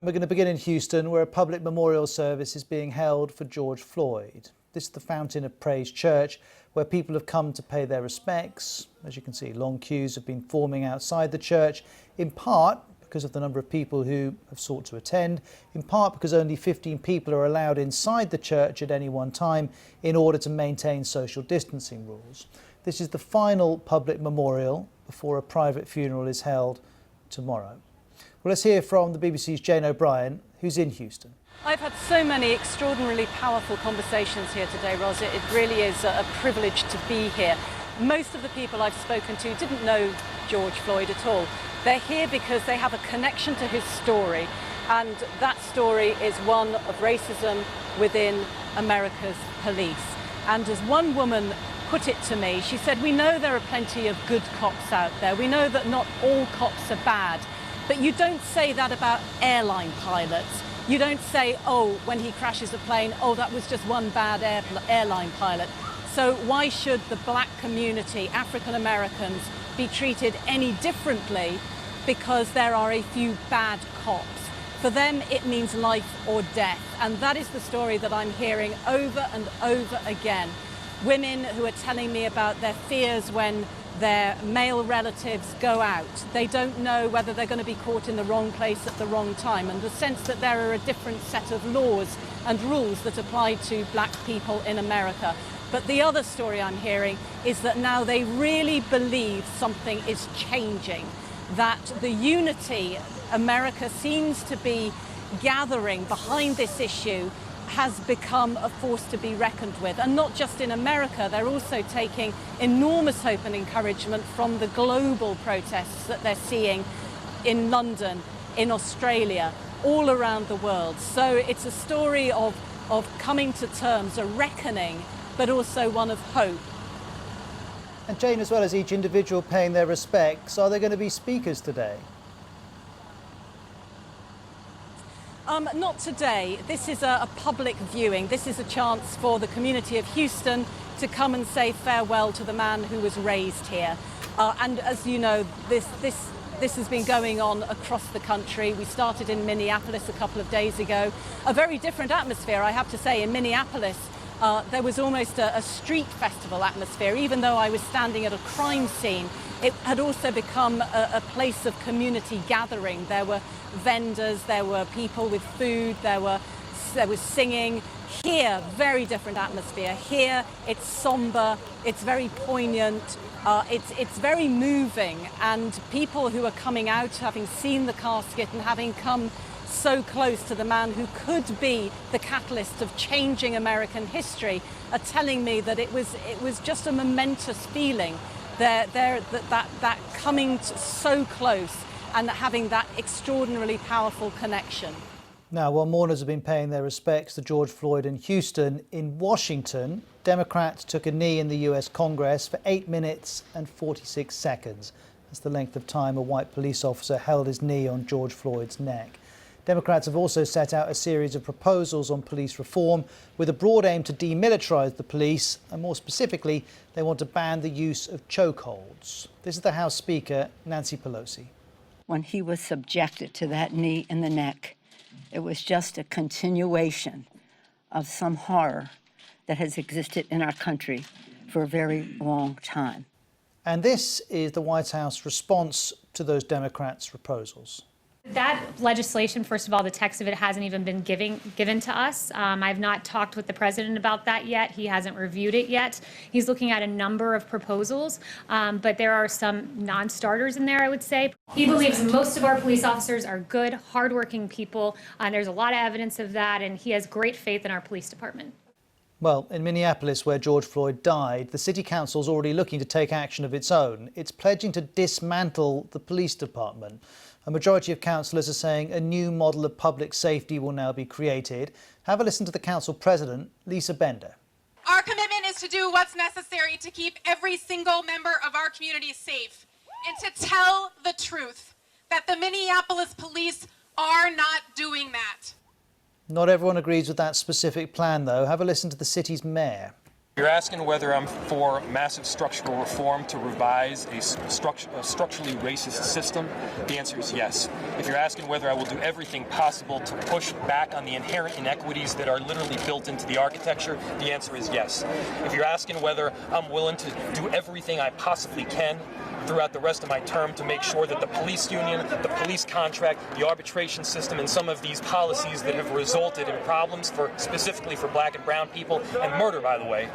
We're going to begin in Houston, where a public memorial service is being held for George Floyd. This is the Fountain of Praise Church, where people have come to pay their respects. As you can see, long queues have been forming outside the church, in part because of the number of people who have sought to attend, in part because only 15 people are allowed inside the church at any one time in order to maintain social distancing rules. This is the final public memorial before a private funeral is held tomorrow. Well, let's hear from the BBC's Jane O'Brien, who's in Houston. I've had so many extraordinarily powerful conversations here today, Ros. It really is a privilege to be here. Most of the people I've spoken to didn't know George Floyd at all. They're here because they have a connection to his story, and that story is one of racism within America's police. And as one woman put it to me, she said, "We know there are plenty of good cops out there. We know that not all cops are bad. But you don't say that about airline pilots. You don't say, oh, when he crashes a plane, oh, that was just one bad airline pilot." So why should the black community, African Americans, be treated any differently because there are a few bad cops? For them, it means life or death. And that is the story that I'm hearing over and over again. Women who are telling me about their fears when their male relatives go out. They don't know whether they're going to be caught in the wrong place at the wrong time, and the sense that there are a different set of laws and rules that apply to black people in America. But the other story I'm hearing is that now they really believe something is changing, that the unity America seems to be gathering behind this issue has become a force to be reckoned with. And not just in America, they're also taking enormous hope and encouragement from the global protests that they're seeing in London, in Australia, all around the world. So it's a story of coming to terms, a reckoning, but also one of hope. And Jane, as well as each individual paying their respects, are there going to be speakers today? Not today. This is a public viewing. This is a chance for the community of Houston to come and say farewell to the man who was raised here. And as you know, this has been going on across the country. We started in Minneapolis a couple of days ago. A very different atmosphere, I have to say. In Minneapolis, there was almost a street festival atmosphere. Even though I was standing at a crime scene, it had also become a place of community gathering. There were vendors, there were people with food, there was singing. Here, very different atmosphere. Here, it's somber, it's very poignant, it's very moving, and people who are coming out, having seen the casket and having come so close to the man who could be the catalyst of changing American history, are telling me that it was just a momentous feeling. That coming so close and having that extraordinarily powerful connection. Now, while mourners have been paying their respects to George Floyd in Houston, in Washington, Democrats took a knee in the US Congress for 8 minutes and 46 seconds. That's the length of time a white police officer held his knee on George Floyd's neck. Democrats have also set out a series of proposals on police reform with a broad aim to demilitarize the police, and more specifically, they want to ban the use of chokeholds. This is the House Speaker, Nancy Pelosi. When he was subjected to that knee in the neck, it was just a continuation of some horror that has existed in our country for a very long time. And this is the White House response to those Democrats' proposals. That legislation, first of all, the text of it hasn't even been given to us. I've not talked with the president about that yet. He hasn't reviewed it yet. He's looking at a number of proposals, but there are some non-starters in there, I would say. He believes most of our police officers are good, hardworking people. There's a lot of evidence of that, and he has great faith in our police department. Well, in Minneapolis, where George Floyd died, the city council is already looking to take action of its own. It's pledging to dismantle the police department. A majority of councillors are saying a new model of public safety will now be created. Have a listen to the council president, Lisa Bender. Our commitment is to do what's necessary to keep every single member of our community safe and to tell the truth that the Minneapolis police are not doing that. Not everyone agrees with that specific plan, though. Have a listen to the city's mayor. You're asking whether I'm for massive structural reform to revise a structurally racist system. The answer is yes. If you're asking whether I will do everything possible to push back on the inherent inequities that are literally built into the architecture, the answer is yes. If you're asking whether I'm willing to do everything I possibly can throughout the rest of my term to make sure that the police union, the police contract, the arbitration system, and some of these policies that have resulted in problems specifically for black and brown people, and murder, by the way,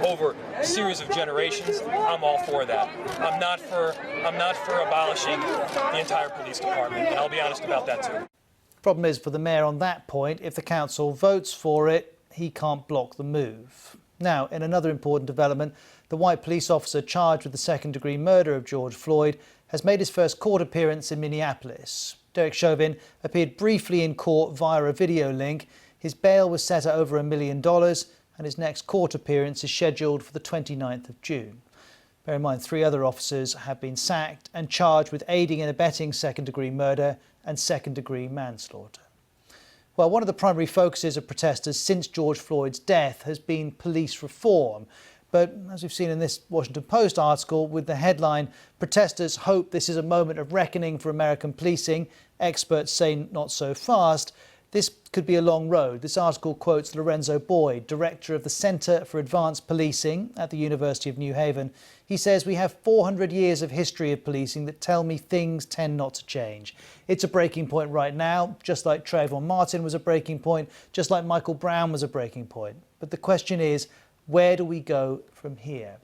over a series of generations, I'm all for that. I'm not for abolishing the entire police department, and I'll be honest about that too. Problem is, for the mayor on that point, if the council votes for it, he can't block the move. Now, in another important development, the white police officer charged with the second-degree murder of George Floyd has made his first court appearance in Minneapolis. Derek Chauvin appeared briefly in court via a video link. His bail was set at over $1 million, and his next court appearance is scheduled for the 29th of June. Bear in mind, 3 other officers have been sacked and charged with aiding and abetting second-degree murder and second-degree manslaughter. Well, one of the primary focuses of protesters since George Floyd's death has been police reform. But as we've seen in this Washington Post article with the headline, "Protesters hope this is a moment of reckoning for American policing. Experts say not so fast." This could be a long road. This article quotes Lorenzo Boyd, director of the Center for Advanced Policing at the University of New Haven. He says, "We have 400 years of history of policing that tell me things tend not to change. It's a breaking point right now, just like Trayvon Martin was a breaking point, just like Michael Brown was a breaking point. But the question is, where do we go from here?"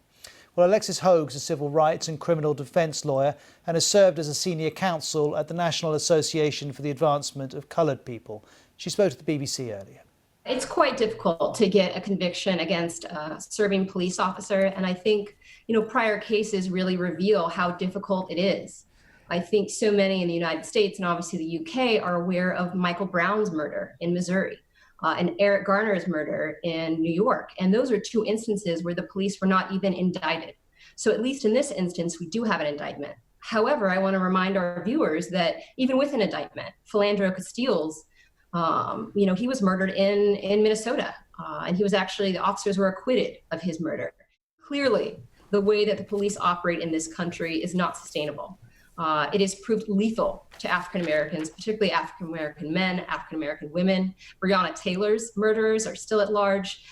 Well, Alexis Hogue's a civil rights and criminal defence lawyer and has served as a senior counsel at the National Association for the Advancement of Coloured People. She spoke to the BBC earlier. It's quite difficult to get a conviction against a serving police officer, and I think, prior cases really reveal how difficult it is. I think so many in the United States and obviously the UK are aware of Michael Brown's murder in Missouri. And Eric Garner's murder in New York. And those are 2 instances where the police were not even indicted. So at least in this instance, we do have an indictment. However, I want to remind our viewers that even with an indictment, Philandro Castiles, he was murdered in Minnesota. And the officers were acquitted of his murder. Clearly, the way that the police operate in this country is not sustainable. It has proved lethal to African Americans, particularly African American men, African American women. Breonna Taylor's murderers are still at large.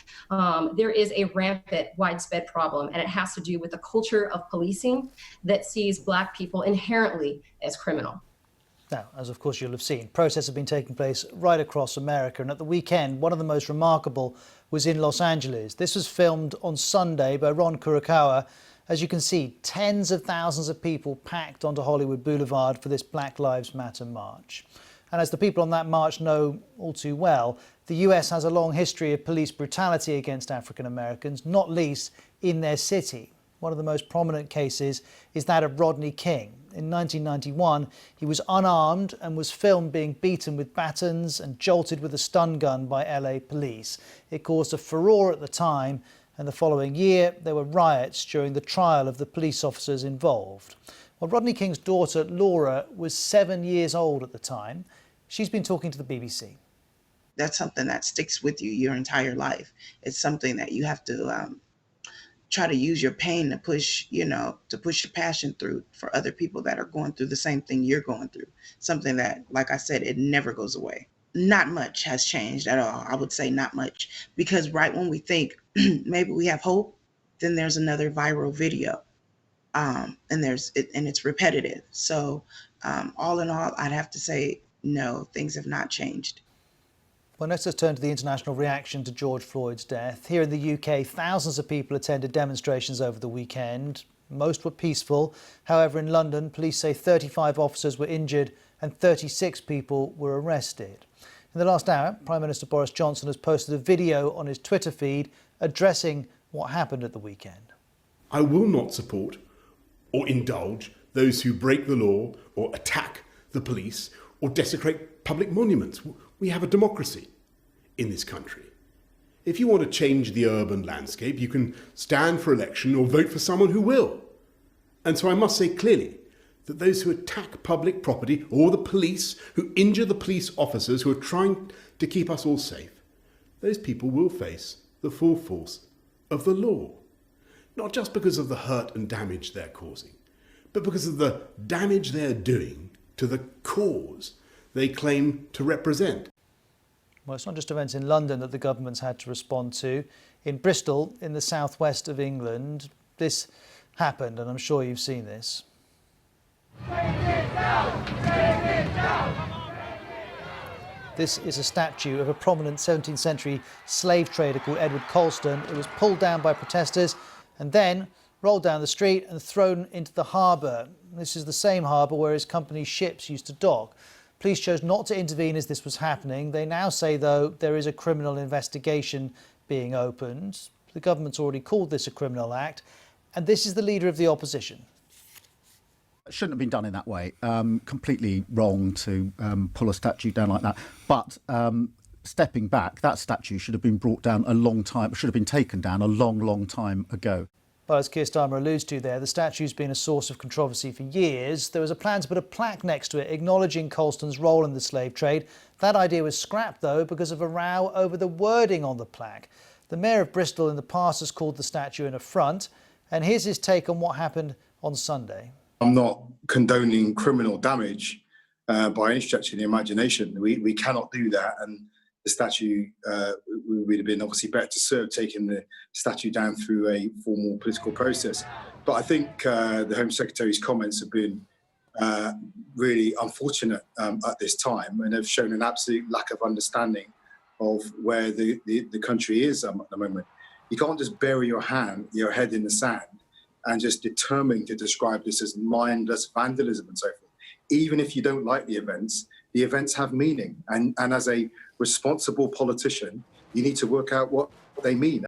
There is a rampant, widespread problem, and it has to do with the culture of policing that sees Black people inherently as criminal. Now, as of course you'll have seen, protests have been taking place right across America, and at the weekend, one of the most remarkable was in Los Angeles. This was filmed on Sunday by Ron Kurokawa. As you can see, tens of thousands of people packed onto Hollywood Boulevard for this Black Lives Matter march. And as the people on that march know all too well, the US has a long history of police brutality against African Americans, not least in their city. One of the most prominent cases is that of Rodney King. In 1991, he was unarmed and was filmed being beaten with batons and jolted with a stun gun by LA police. It caused a furore at the time, and the following year there were riots during the trial of the police officers involved. Well, Rodney King's daughter, Laura, was 7 years old at the time. She's been talking to the BBC. That's something that sticks with you your entire life. It's something that you have to try to use your pain to push your passion through for other people that are going through the same thing you're going through. Something that, like I said, it never goes away. Not much has changed at all. I would say not much, because right when we think maybe we have hope, then there's another viral video, and it's repetitive. So all in all, I'd have to say no, things have not changed. Well, let's just turn to the international reaction to George Floyd's death. Here in the UK, thousands of people attended demonstrations over the weekend. Most were peaceful. However, in London, police say 35 officers were injured and 36 people were arrested. In the last hour, Prime Minister Boris Johnson has posted a video on his Twitter feed addressing what happened at the weekend. "I will not support or indulge those who break the law or attack the police or desecrate public monuments. We have a democracy in this country. If you want to change the urban landscape, you can stand for election or vote for someone who will. And so I must say clearly that those who attack public property or the police, who injure the police officers who are trying to keep us all safe, those people will face the full force of the law. Not just because of the hurt and damage they're causing, but because of the damage they're doing to the cause they claim to represent. Well, it's not just events in London that the government's had to respond to. In Bristol, in the southwest of England, this happened, and I'm sure you've seen this. Take it down! Take it down! This is a statue of a prominent 17th century slave trader called Edward Colston. It was pulled down by protesters and then rolled down the street and thrown into the harbour. This is the same harbour where his company's ships used to dock. Police chose not to intervene as this was happening. They now say, though, there is a criminal investigation being opened. The government's already called this a criminal act, and this is the leader of the opposition. It shouldn't have been done in that way. Completely wrong to pull a statue down like that. But stepping back, that statue should have been brought down a long time, should have been taken down a long, long time ago. Well, as Keir Starmer alludes to there, the statue's been a source of controversy for years. There was a plan to put a plaque next to it acknowledging Colston's role in the slave trade. That idea was scrapped, though, because of a row over the wording on the plaque. The Mayor of Bristol in the past has called the statue an affront, and here's his take on what happened on Sunday. I'm not condoning criminal damage by any stretch of the imagination. We cannot do that, and the statue would have been obviously better to serve taking the statue down through a formal political process. But I think the Home Secretary's comments have been really unfortunate at this time, and have shown an absolute lack of understanding of where the country is at the moment. You can't just bury your head in the sand and just determined to describe this as mindless vandalism and so forth. Even if you don't like the events have meaning. And as a responsible politician, you need to work out what they mean.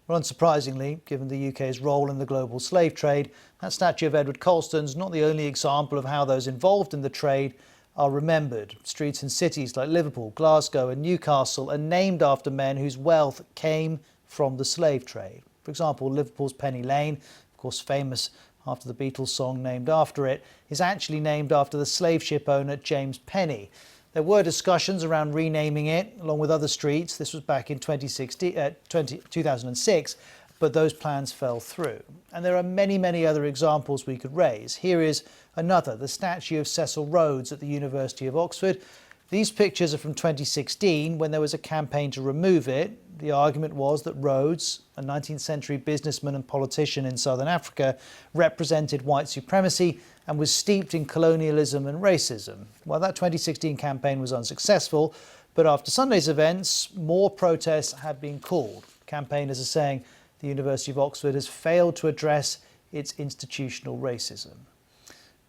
Well, unsurprisingly, given the UK's role in the global slave trade, that statue of Edward Colston's not the only example of how those involved in the trade are remembered. Streets in cities like Liverpool, Glasgow and Newcastle are named after men whose wealth came from the slave trade. For example, Liverpool's Penny Lane, of course famous after the Beatles song named after it, is actually named after the slave ship owner James Penny. There were discussions around renaming it, along with other streets. This was back in 2006, but those plans fell through. And there are many, many other examples we could raise. Here is another, the statue of Cecil Rhodes at the University of Oxford. These pictures are from 2016, when there was a campaign to remove it. The argument was that Rhodes, a 19th century businessman and politician in southern Africa, represented white supremacy and was steeped in colonialism and racism. Well, that 2016 campaign was unsuccessful, but after Sunday's events, more protests have been called. Campaigners are saying the University of Oxford has failed to address its institutional racism.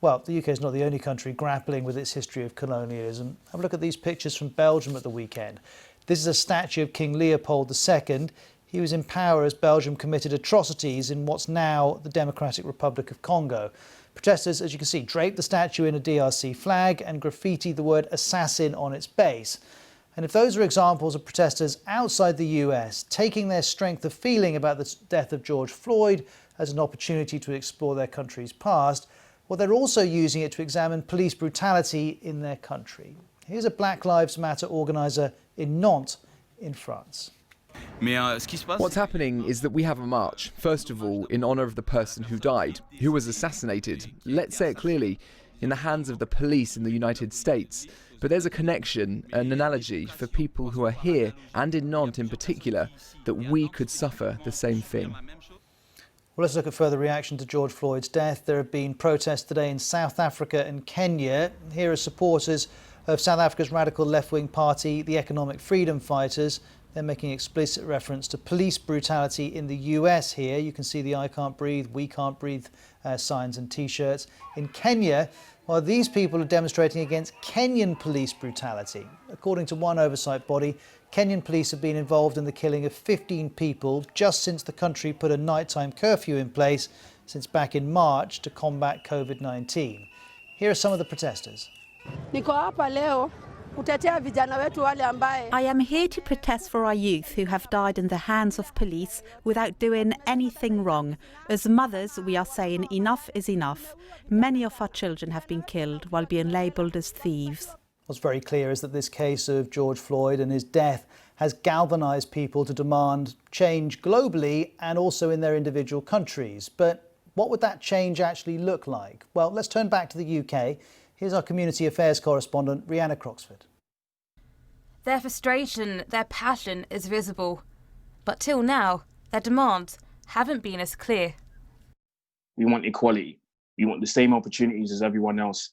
Well, the UK is not the only country grappling with its history of colonialism. Have a look at these pictures from Belgium at the weekend. This is a statue of King Leopold II. He was in power as Belgium committed atrocities in what's now the Democratic Republic of Congo. Protesters, as you can see, draped the statue in a DRC flag and graffitied the word assassin on its base. And if those are examples of protesters outside the US taking their strength of feeling about the death of George Floyd as an opportunity to explore their country's past, well, they're also using it to examine police brutality in their country. Here's a Black Lives Matter organiser in Nantes, in France. What's happening is that we have a march, first of all, in honour of the person who died, who was assassinated, let's say it clearly, in the hands of the police in the United States. But there's a connection, an analogy for people who are here, and in Nantes in particular, that we could suffer the same thing. Well, let's look at further reaction to George Floyd's death. There have been protests today in South Africa and Kenya. Here are supporters of South Africa's radical left-wing party, the Economic Freedom Fighters. They're making explicit reference to police brutality in the US here. You can see the I can't breathe, we can't breathe signs and T-shirts. In Kenya, well, these people are demonstrating against Kenyan police brutality. According to one oversight body, Kenyan police have been involved in the killing of 15 people just since the country put a nighttime curfew in place since back in March to combat COVID-19. Here are some of the protesters. I am here to protest for our youth who have died in the hands of police without doing anything wrong. As mothers, we are saying enough is enough. Many of our children have been killed while being labelled as thieves. What's very clear is that this case of George Floyd and his death has galvanised people to demand change globally and also in their individual countries. But what would that change actually look like? Well, let's turn back to the UK. Here's our community affairs correspondent, Rhianna Croxford. Their frustration, their passion is visible. But till now, their demands haven't been as clear. We want equality. We want the same opportunities as everyone else.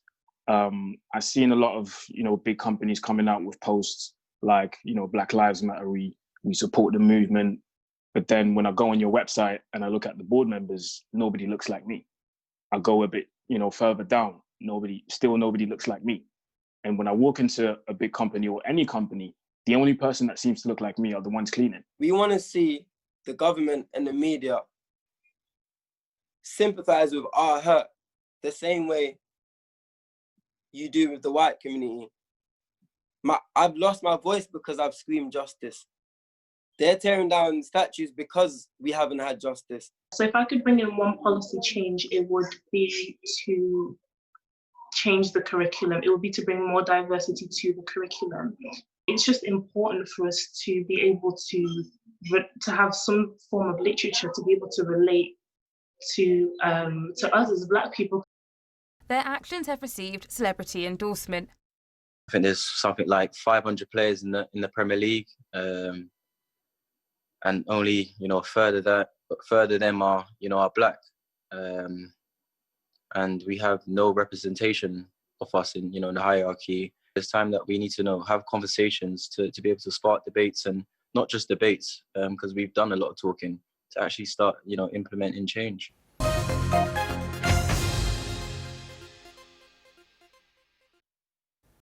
I've seen a lot of, big companies coming out with posts like, Black Lives Matter, we support the movement. But then when I go on your website and I look at the board members, nobody looks like me. I go a bit, further down, nobody looks like me. And when I walk into a big company or any company, the only person that seems to look like me are the ones cleaning. We want to see the government and the media sympathize with our hurt the same way you do with the white community. I've lost my voice because I've screamed justice. They're tearing down statues because we haven't had justice. So if I could bring in one policy change, it would be to change the curriculum. It would be to bring more diversity to the curriculum. It's just important for us to be able to have some form of literature to be able to relate to us as Black people. Their actions have received celebrity endorsement. I think there's something like 500 players in the Premier League, and only a third of them are are Black, and we have no representation of us in the hierarchy. It's time that we need to have conversations to be able to spark debates, and not just debates, because we've done a lot of talking, to actually start implementing change.